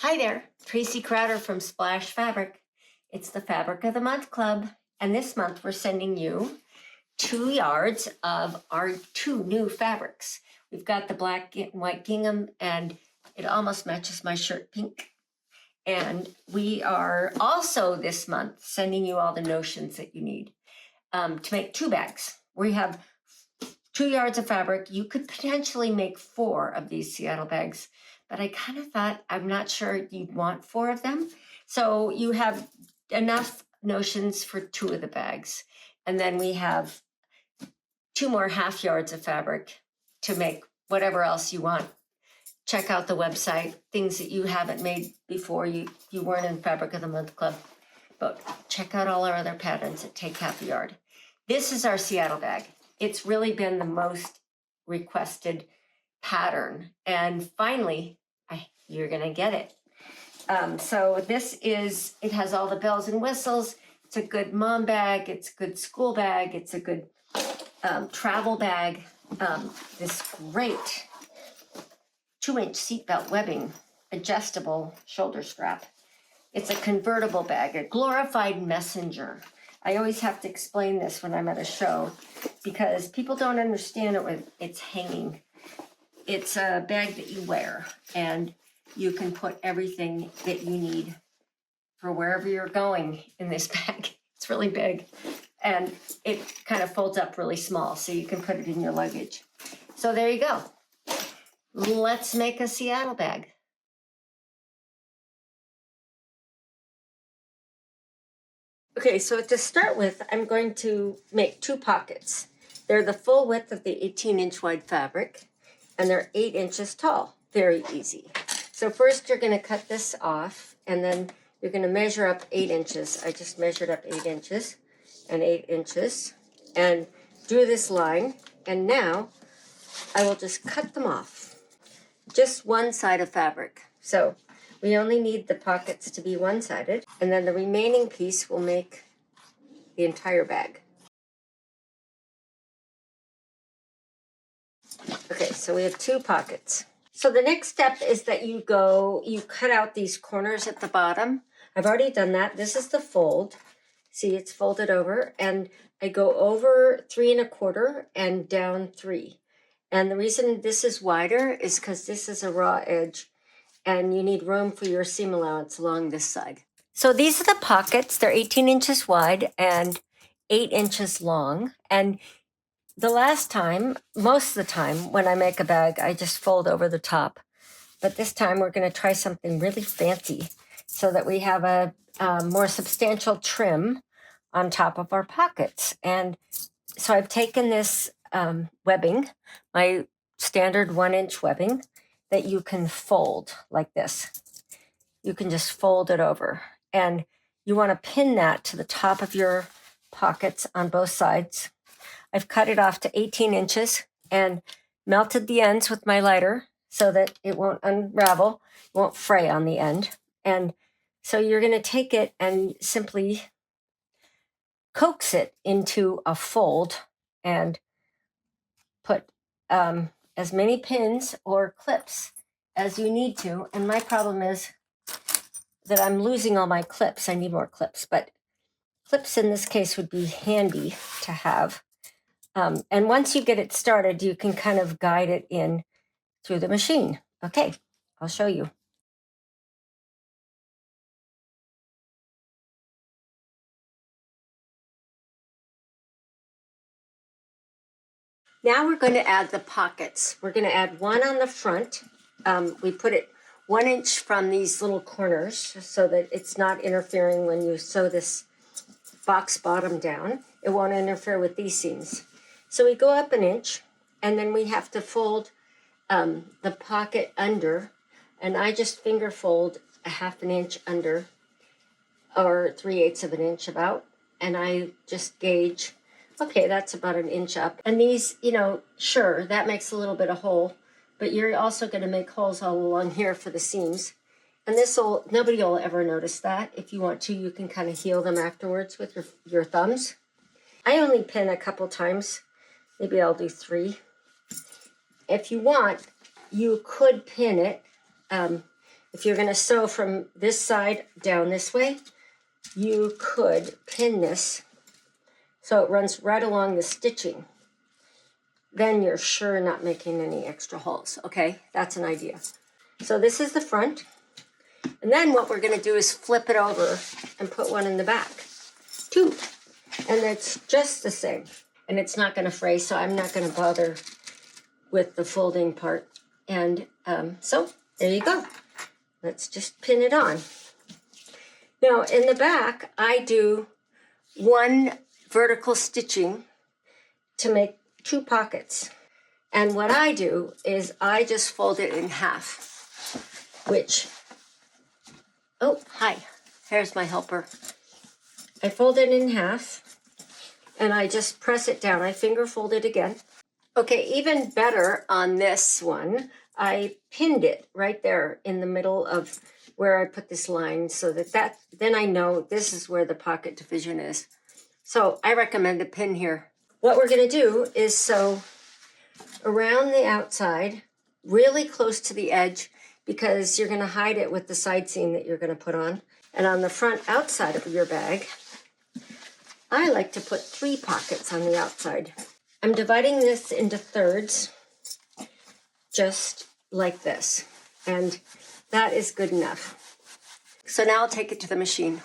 Hi there, Tracy Crowder from Splash Fabric. It's the Fabric of the Month Club, and this month we're sending you 2 yards of our 2 new fabrics. We've got the black and white gingham, and it almost matches my shirt pink. And we are also this month sending you all the notions that you need to make 2 bags. We have 2 yards of fabric. You could potentially make 4 of these Seattle bags, but I kind of thought, I'm not sure you'd want 4 of them. So you have enough notions for 2 of the bags. And then we have 2 more half yards of fabric to make whatever else you want. Check out the website, things that you haven't made before. You weren't in Fabric of the Month Club, but check out all our other patterns that take half a yard. This is our Seattle bag. It's really been the most requested pattern. And finally, you're gonna get it. So this is, it has all the bells and whistles. It's a good mom bag. It's a good school bag. It's a good travel bag. This great 2-inch seatbelt webbing, adjustable shoulder strap. It's a convertible bag, a glorified messenger. I always have to explain this when I'm at a show because people don't understand it when it's hanging. It's a bag that you wear and you can put everything that you need for wherever you're going in this bag. It's really big and it kind of folds up really small so you can put it in your luggage. So there you go. Let's make a Seattle bag. Okay, so to start with, I'm going to make 2 pockets. They're the full width of the 18-inch wide fabric, and they're 8 inches tall. Very easy. So first you're going to cut this off, and then you're going to measure up 8 inches. I just measured up 8 inches and 8 inches, and do this line, and now I will just cut them off. Just one side of fabric. So we only need the pockets to be one-sided, and then the remaining piece will make the entire bag. Okay, so we have 2 pockets. So the next step is that you cut out these corners at the bottom. I've already done that. This is the fold. See, it's folded over, and I go over 3 1/4 and down 3. And the reason this is wider is because this is a raw edge and you need room for your seam allowance along this side. So these are the pockets. They're 18 inches wide and 8 inches long. And the last time, most of the time when I make a bag, I just fold over the top. But this time we're going to try something really fancy so that we have a more substantial trim on top of our pockets. And so I've taken this webbing, my standard 1-inch webbing, that you can fold like this. You can just fold it over. And you want to pin that to the top of your pockets on both sides. I've cut it off to 18 inches and melted the ends with my lighter so that it won't unravel, it won't fray on the end. And so you're going to take it and simply coax it into a fold and put as many pins or clips as you need to. And my problem is that I'm losing all my clips. I need more clips, but clips in this case would be handy to have. And once you get it started, you can kind of guide it in through the machine. Okay, I'll show you. Now we're going to add the pockets. We're going to add one on the front. We put it 1 inch from these little corners so that it's not interfering when you sew this box bottom down. It won't interfere with these seams. So we go up 1 inch, and then we have to fold the pocket under, and I just finger fold a 1/2 inch under, or 3/8 of an inch about, and I just gauge, okay, that's about 1 inch up. And these, sure, that makes a little bit of hole, but you're also going to make holes all along here for the seams. And nobody will ever notice that. If you want to, you can kind of heal them afterwards with your thumbs. I only pin a couple times. Maybe I'll do 3. If you want, you could pin it if you're going to sew from this side down this way, you could pin this so it runs right along the stitching. Then you're sure not making any extra holes. Okay, that's an idea. So this is the front. And then what we're going to do is flip it over and put one in the back, too. And it's just the same. And it's not going to fray, so I'm not going to bother with the folding part. And so there you go. Let's just pin it on. Now in the back, I do one vertical stitching to make 2 pockets. And what I do is I just fold it in half, which, oh, hi, here's my helper. I fold it in half and I just press it down. I finger fold it again. Okay, even better on this one, I pinned it right there in the middle of where I put this line so that then I know this is where the pocket division is. So I recommend a pin here. What we're going to do is sew around the outside, really close to the edge, because you're going to hide it with the side seam that you're going to put on. And on the front outside of your bag, I like to put 3 pockets on the outside. I'm dividing this into thirds, just like this. And that is good enough. So now I'll take it to the machine.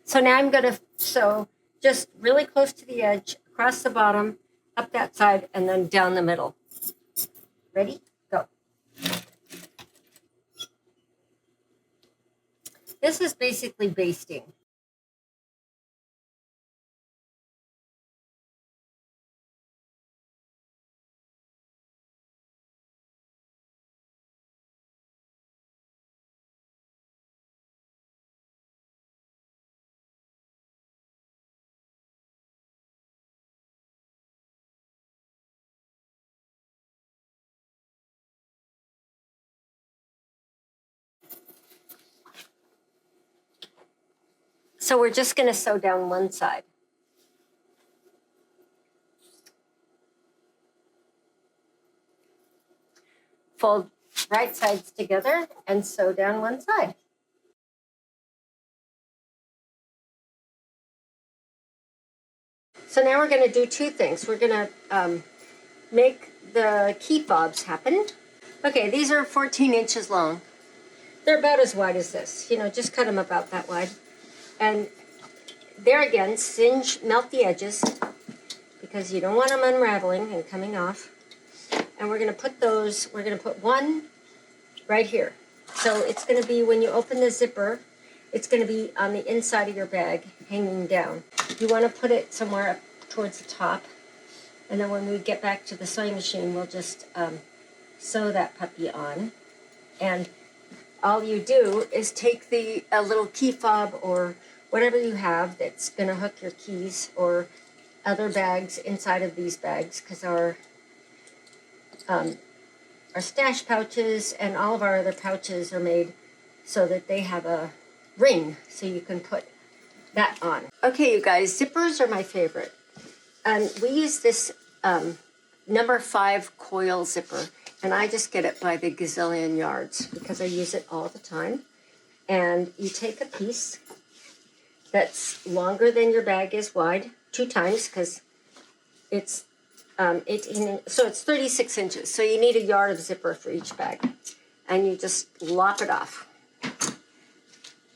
So now I'm going to sew just really close to the edge, across the bottom, up that side, and then down the middle. Ready? Go. This is basically basting. So we're just going to sew down one side. Fold right sides together and sew down one side. So now we're going to do 2 things. We're going to make the key fobs happen. Okay, these are 14 inches long. They're about as wide as this. You know, just cut them about that wide. And there again, melt the edges because you don't want them unraveling and coming off. And we're going to put one right here. So it's going to be, when you open the zipper, it's going to be on the inside of your bag, hanging down. You want to put it somewhere up towards the top. And then when we get back to the sewing machine, we'll just sew that puppy on. And all you do is take a little key fob or whatever you have that's going to hook your keys or other bags inside of these bags, because our stash pouches and all of our other pouches are made so that they have a ring, so you can put that on. Okay, you guys, zippers are my favorite. And we use this number 5 coil zipper, and I just get it by the gazillion yards because I use it all the time. And you take a piece that's longer than your bag is wide, 2 times, because it's 18, so it's 36 inches. So you need a yard of zipper for each bag. And you just lop it off.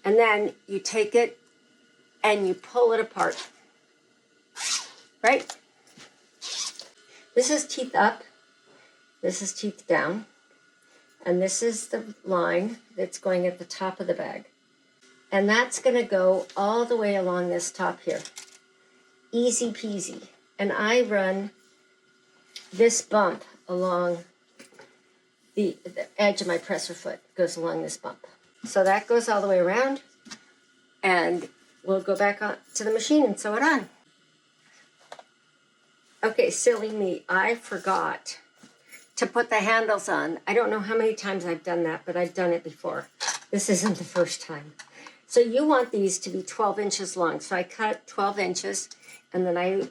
And then you take it and you pull it apart. Right? This is teeth up. This is teeth down. And this is the line that's going at the top of the bag. And that's going to go all the way along this top here. Easy peasy. And I run this bump along the edge of my presser foot, goes along this bump. So that goes all the way around, and we'll go back on to the machine and sew it on. Okay, silly me, I forgot to put the handles on. I don't know how many times I've done that, but I've done it before. This isn't the first time. So you want these to be 12 inches long. So I cut 12 inches, and then I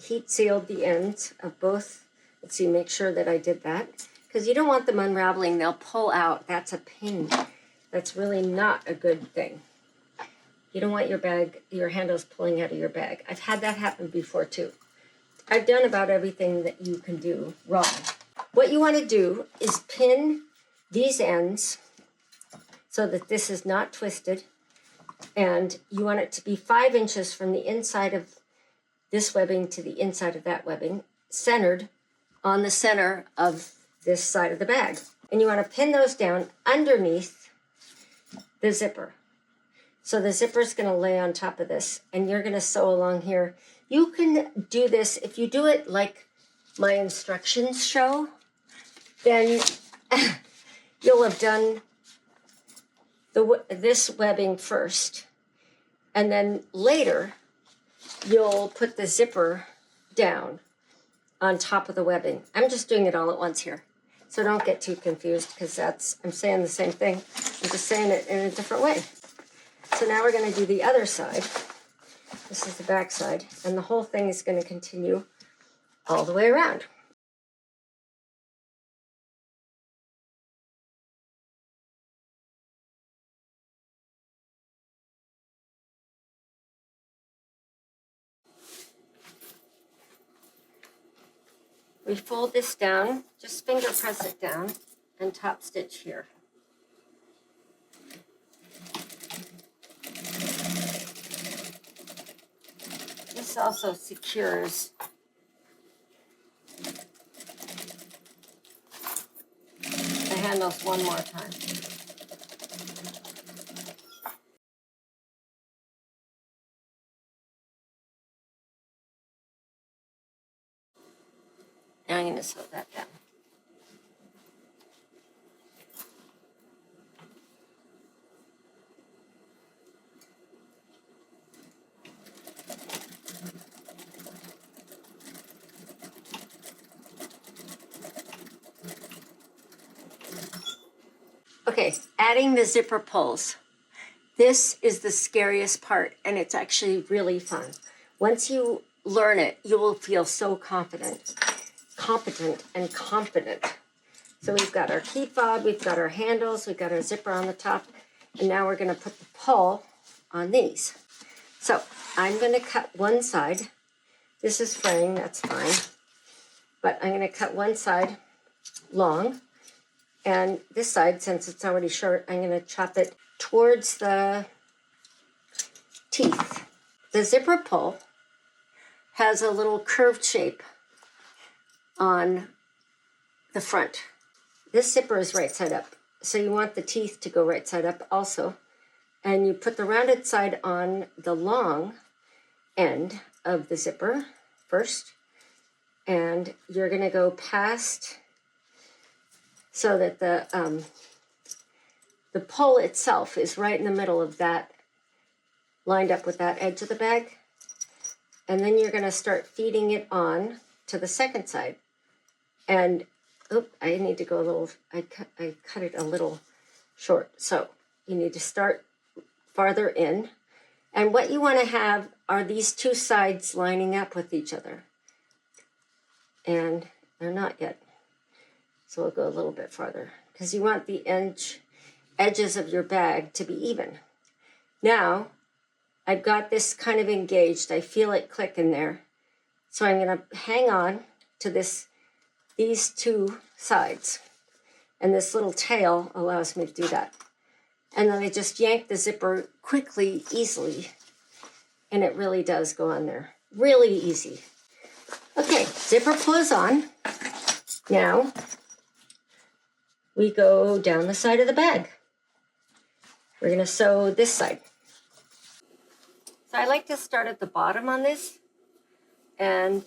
heat sealed the ends of both. Let's see, make sure that I did that. because you don't want them unraveling. They'll pull out. That's a pain. That's really not a good thing. You don't want your handles pulling out of your bag. I've had that happen before too. I've done about everything that you can do wrong. What you want to do is pin these ends so that this is not twisted, and you want it to be 5 inches from the inside of this webbing to the inside of that webbing, centered on the center of this side of the bag. And you want to pin those down underneath the zipper. So the zipper is going to lay on top of this, and you're going to sew along here. You can do this, if you do it like my instructions show, then you'll have done this webbing first, and then later you'll put the zipper down on top of the webbing. I'm just doing it all at once here, so don't get too confused, because I'm saying the same thing. I'm just saying it in a different way. So now we're going to do the other side. This is the back side, and the whole thing is going to continue all the way around. We fold this down, just finger press it down, and top stitch here. This also secures the handles one more time. Now I'm going to sew that down. Okay, adding the zipper pulls. This is the scariest part, and it's actually really fun. Once you learn it, you will feel so competent and confident. So we've got our key fob, we've got our handles, we've got our zipper on the top, and now we're going to put the pull on these. So I'm going to cut one side. This is fraying, that's fine. But I'm going to cut one side long, and this side, since it's already short, I'm going to chop it towards the teeth. The zipper pull has a little curved shape on the front. This zipper is right side up, so you want the teeth to go right side up also. And you put the rounded side on the long end of the zipper first, and you're going to go past so that the pull itself is right in the middle of that, lined up with that edge of the bag. And then you're going to start feeding it on to the second side. And, I need to go a little, I cut it a little short. So you need to start farther in. And what you want to have are these two sides lining up with each other. And they're not yet. So we'll go a little bit farther, because you want the edges of your bag to be even. Now, I've got this kind of engaged. I feel it click in there. So I'm going to hang on to these two sides. And this little tail allows me to do that. And then I just yank the zipper quickly, easily. And it really does go on there. Really easy. Okay, zipper pulls on. Now, we go down the side of the bag. We're going to sew this side. So I like to start at the bottom on this, and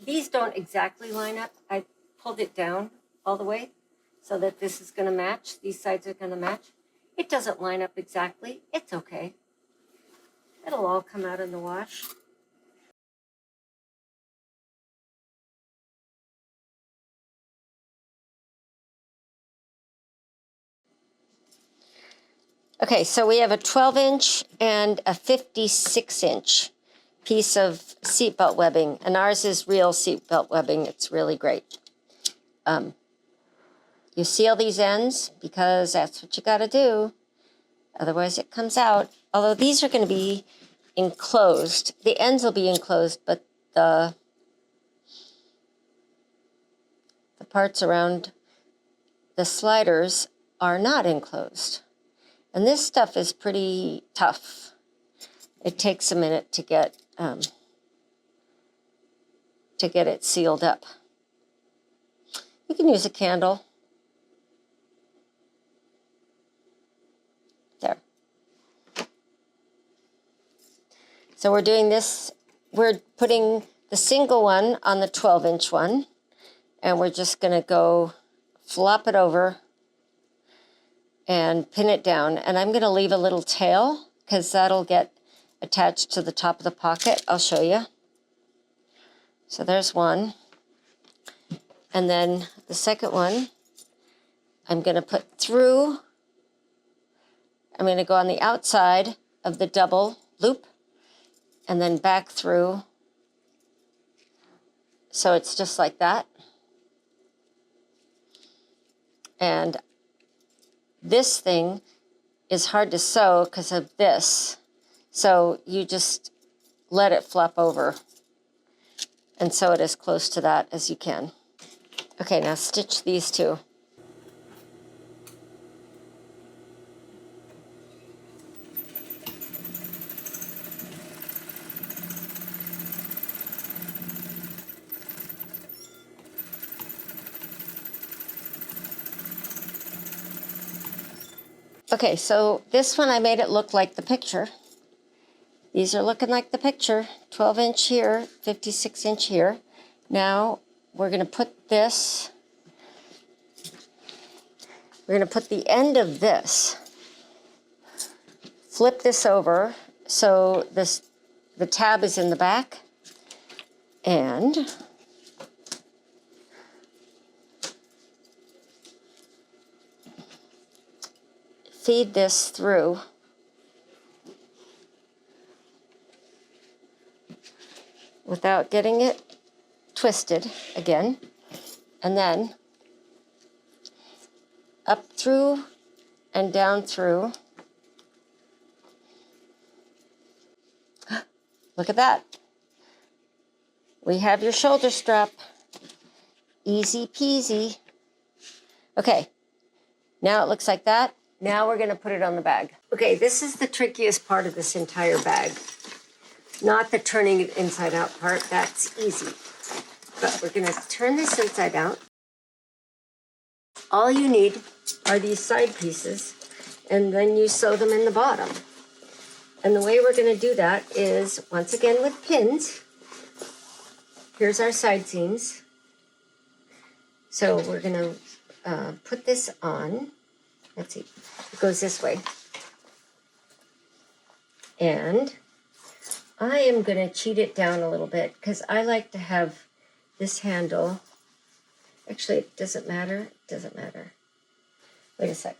these don't exactly line up. I pulled it down all the way so that this is going to match. These sides are going to match. It doesn't line up exactly. It's okay. It'll all come out in the wash. Okay, so we have a 12-inch and a 56-inch piece of seatbelt webbing, and ours is real seatbelt webbing. It's really great. You seal these ends because that's what you got to do. Otherwise it comes out. Although these are going to be enclosed. The ends will be enclosed, but the parts around the sliders are not enclosed. And this stuff is pretty tough. It takes a minute to get it sealed up. You can use a candle. There. So we're doing this, we're putting the single one on the 12-inch one, and we're just going to go flop it over and pin it down. And I'm going to leave a little tail because that'll get attached to the top of the pocket. I'll show you. So there's one. And then the second one, I'm going to put through, I'm going to go on the outside of the double loop and then back through. So it's just like that. And this thing is hard to sew because of this. So you just let it flop over and sew it as close to that as you can. Okay, now stitch these two. Okay, so this one I made it look like the picture. These are looking like the picture. 12-inch here, 56-inch here. Now we're going to put this, we're going to put the end of this, flip this over so the tab is in the back, and feed this through without getting it twisted again, and then up through and down through. Look at that. We have your shoulder strap. Easy peasy. Okay, now it looks like that. Now we're going to put it on the bag. Okay, this is the trickiest part of this entire bag. Not the turning it inside out part, that's easy. But we're going to turn this inside out. All you need are these side pieces, and then you sew them in the bottom. And the way we're going to do that is, once again with pins. Here's our side seams. So we're going to put this on. Let's see, it goes this way. And I am going to cheat it down a little bit because I like to have this handle. Actually, it doesn't matter. It doesn't matter. Wait a sec.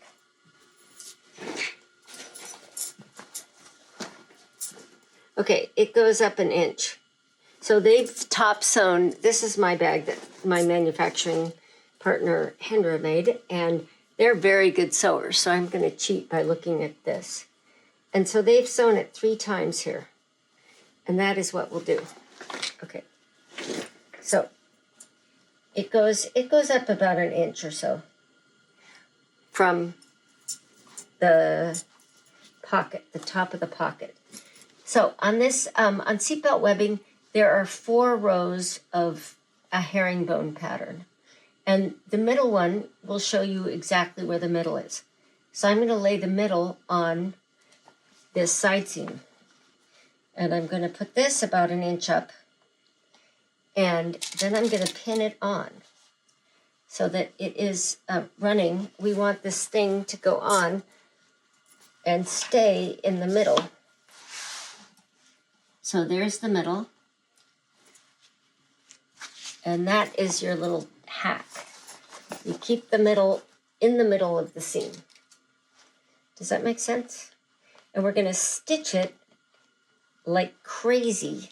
Okay, it goes up an inch. So they've top sewn. This is my bag that my manufacturing partner, Hendra, made, and they're very good sewers, so I'm going to cheat by looking at this. And so they've sewn it 3 times here, and that is what we'll do. Okay, so it goes up about an inch or so from the pocket, the top of the pocket. So on this, on seatbelt webbing, there are 4 rows of a herringbone pattern. And the middle one will show you exactly where the middle is. So I'm going to lay the middle on this side seam. And I'm going to put this about an inch up. And then I'm going to pin it on so that it is running. We want this thing to go on and stay in the middle. So there's the middle. And that is your little hack. You keep the middle in the middle of the seam. Does that make sense? And we're going to stitch it like crazy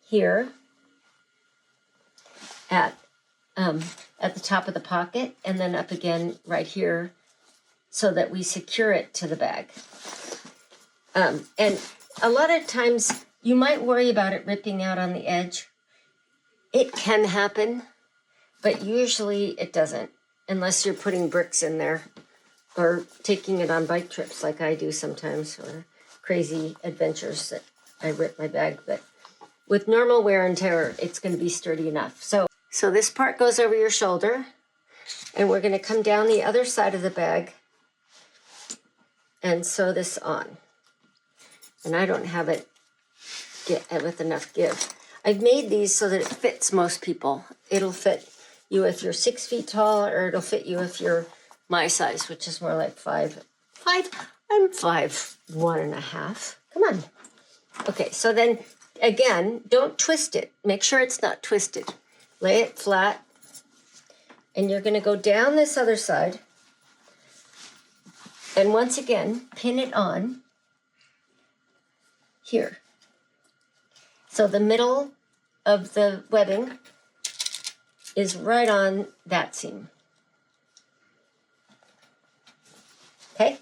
here at at the top of the pocket and then up again right here so that we secure it to the bag. And a lot of times you might worry about it ripping out on the edge. It can happen, but usually it doesn't, unless you're putting bricks in there or taking it on bike trips like I do sometimes, or crazy adventures that I rip my bag. But with normal wear and tear, it's going to be sturdy enough. So this part goes over your shoulder, and we're going to come down the other side of the bag and sew this on. And I don't have it with enough give. I've made these so that it fits most people. It'll fit you if you're 6 feet tall, or it'll fit you if you're my size, which is more like 5. I'm 5'1.5". Come on. Okay, so then again, don't twist it. Make sure it's not twisted. Lay it flat, and you're going to go down this other side, and once again, pin it on here. So the middle of the webbing is right on that seam. Okay?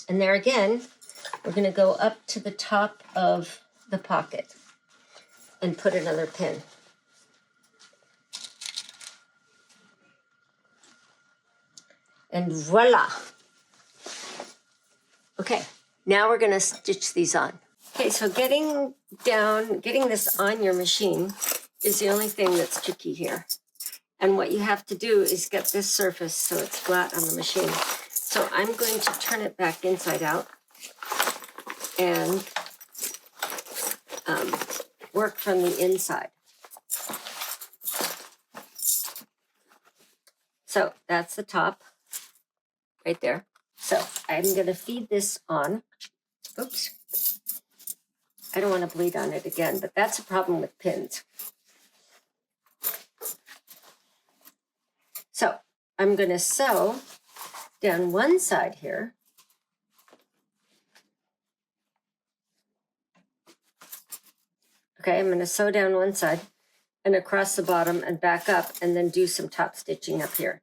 And there again, we're going to go up to the top of the pocket and put another pin. And voila. Okay, now we're going to stitch these on. Okay, so getting this on your machine is the only thing that's tricky here. And what you have to do is get this surface so it's flat on the machine. So I'm going to turn it back inside out and work from the inside. So that's the top right there. So I'm going to feed this on. Oops. I don't want to bleed on it again, but that's a problem with pins. So I'm going to sew down one side here. Okay, I'm going to sew down one side and across the bottom and back up, and then do some top stitching up here.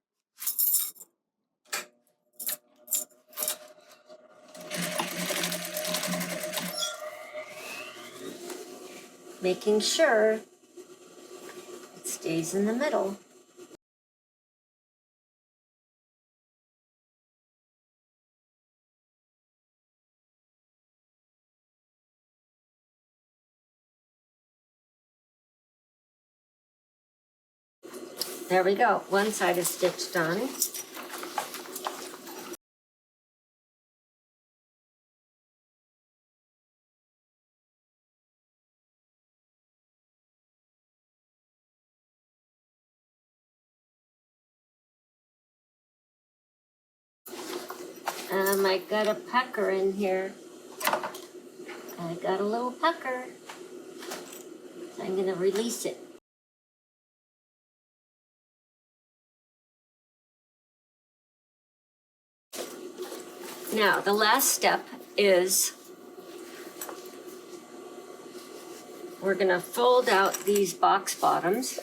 Making sure it stays in the middle. There we go. One side is stitched on. I got a pucker in here. I got a little pucker. So I'm going to release it. Now, the last step is we're going to fold out these box bottoms,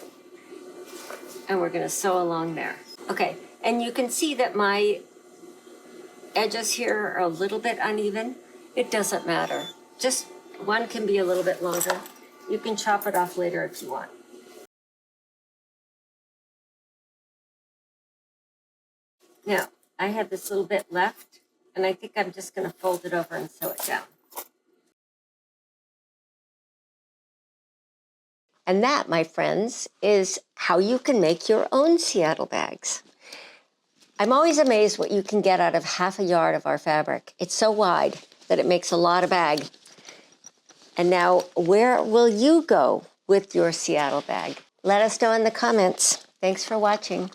and we're going to sew along there. Okay, and you can see that my edges here are a little bit uneven. It doesn't matter. Just one can be a little bit longer. You can chop it off later if you want. Now, I have this little bit left, and I think I'm just going to fold it over and sew it down. And that, my friends, is how you can make your own Seattle bags. I'm always amazed what you can get out of half a yard of our fabric. It's so wide that it makes a lot of bag. And now, where will you go with your Seattle bag? Let us know in the comments. Thanks for watching.